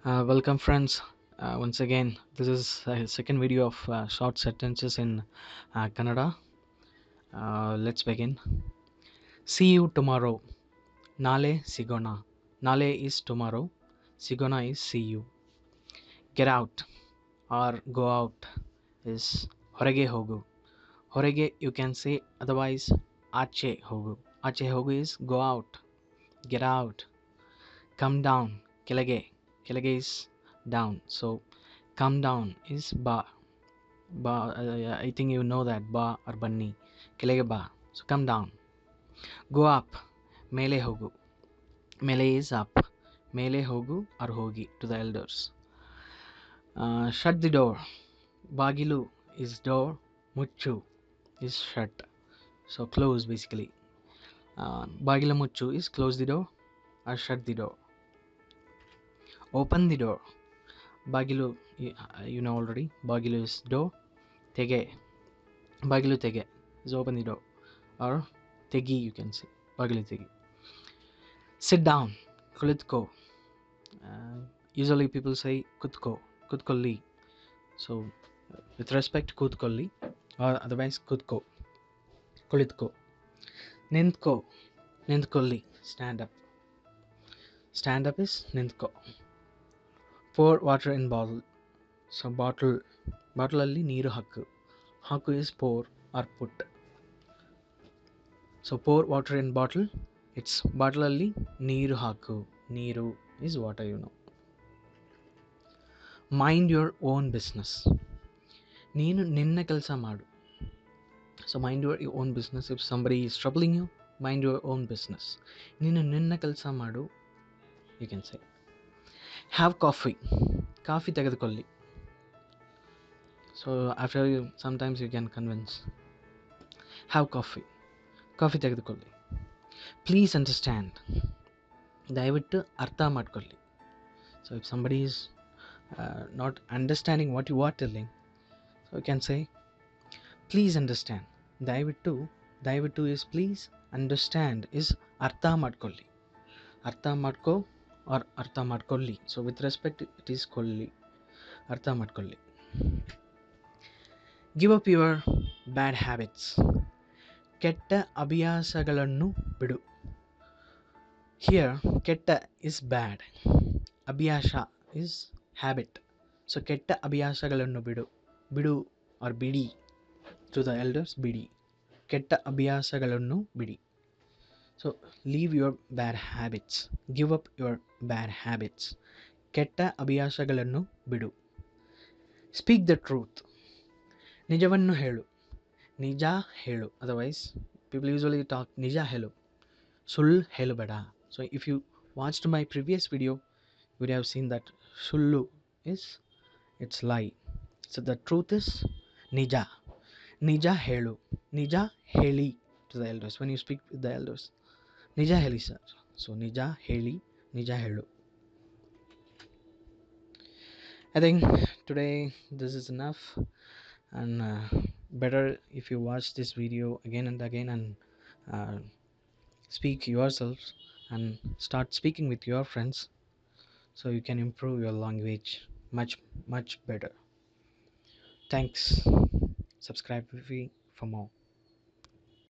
Welcome, friends. Once again, this is a second video of short sentences in Kannada. Let's begin. See you tomorrow. Nale sigona. Nale is tomorrow. Sigona is see you. Get out or go out is horege hogu. Horege you can say otherwise ache hogu. Ache hogu is go out. Get out. Come down. Kelege. Kelege is down. So come down is ba. I think you know that ba or bunny. Kelega ba. So come down. Go up. Mele hogu. Mele is up. Mele hogu or hogi to the elders. Shut the door. Bagilu is door. Muchu is shut. So close basically. Bagila muchu is close the door or shut the door. Open the door. Bagilu, you know already. Bagilu is door. Tege. Bagilu tege is open the door. Or tegi you can say. Bagilu tegi. Sit down. Kulitko. Usually people say kutko. Kutkolli. So with respect kutkolli or otherwise kutko. Kulitko. Nintko. Nintkolli. Stand up. Stand up is nintko. Pour water in bottle. So bottle. Bottle alli neeru hakku. Hakku is pour or put. So pour water in bottle. It's bottle alli neeru hakku. Neeru is water, you know. Mind your own business. ನೀನು ನಿನ್ನ ಕೆಲಸ ಮಾಡು. So mind your own business. If somebody is troubling you, mind your own business. ನೀನು ನಿನ್ನ ಕೆಲಸ ಮಾಡು. You can say have coffee. Coffee ತೆಗೆದುಕೊಳ್ಳಿ. So after you sometimes you can convince. Have coffee. Coffee ತೆಗೆದುಕೊಳ್ಳಿ. Please understand. ದಯವಿಟ್ಟು ಅರ್ಥ ಮಾಡ್ಕೊಳ್ಳಿ. So if somebody is not understanding what you are telling, so you can say please understand. ದಯವಿಟ್ಟು is please. Understand is ಅರ್ಥ ಮಾಡ್ಕೊಳ್ಳಿ. ಅರ್ಥ ಮಾಡ್ಕೋ R ಅರ್ಥ ಮಾಡ್ಕೊಳ್ಳಿ. So with respect it is ಕೊಳ್ಳಿ. ಅರ್ಥ ಮಾಡ್ಕೊಳ್ಳಿ. Give up your bad habits. ಕೆಟ್ಟ ಅಭ್ಯಾಸಗಳನ್ನು ಬಿಡು. ಹಿಯರ್ ಕೆಟ್ಟ ಇಸ್ ಬ್ಯಾಡ್. ಅಭ್ಯಾಸ ಇಸ್ ಹ್ಯಾಬಿಟ್. ಸೊ ಕೆಟ್ಟ ಅಭ್ಯಾಸಗಳನ್ನು ಬಿಡು. ಬಿಡು ಆರ್ ಬಿಡಿ to the elders, ಬಿಡಿ. ಕೆಟ್ಟ ಅಭ್ಯಾಸಗಳನ್ನು ಬಿಡಿ. So leave your bad habits. Give up your bad habits. ಕೆಟ್ಟ ಅಭ್ಯಾಸಗಳನ್ನು ಬಿಡು. Speak the truth. ನಿಜವನ್ನು ಹೇಳು. ನಿಜ ಹೇಳು. ಅದರ್ವೈಸ್ ಪೀಪಲ್ ಯೂಸ್ವಲಿ ಟಾಕ್ ನಿಜ ಹೇಳು. ಸುಳ್ಳು ಹೇಳಬೇಡ. So if you watched my previous video you would have seen that ಸುಳ್ಳು is it's lie. So the truth is ನಿಜ. ನಿಜ ಹೇಳು. ನಿಜ ಹೇಳಿ to the elders. When you speak with the elders, ನಿಜ ಹೇಳಿ ಸರ್. ಸೊ ನಿಜ ಹೇಳಿ, ನಿಜ ಹೇಳು. I think today this is enough, and better if you watch this video again and again and speak yourselves and start speaking with your friends, so you can improve your language much better. Thanks. Subscribe for more.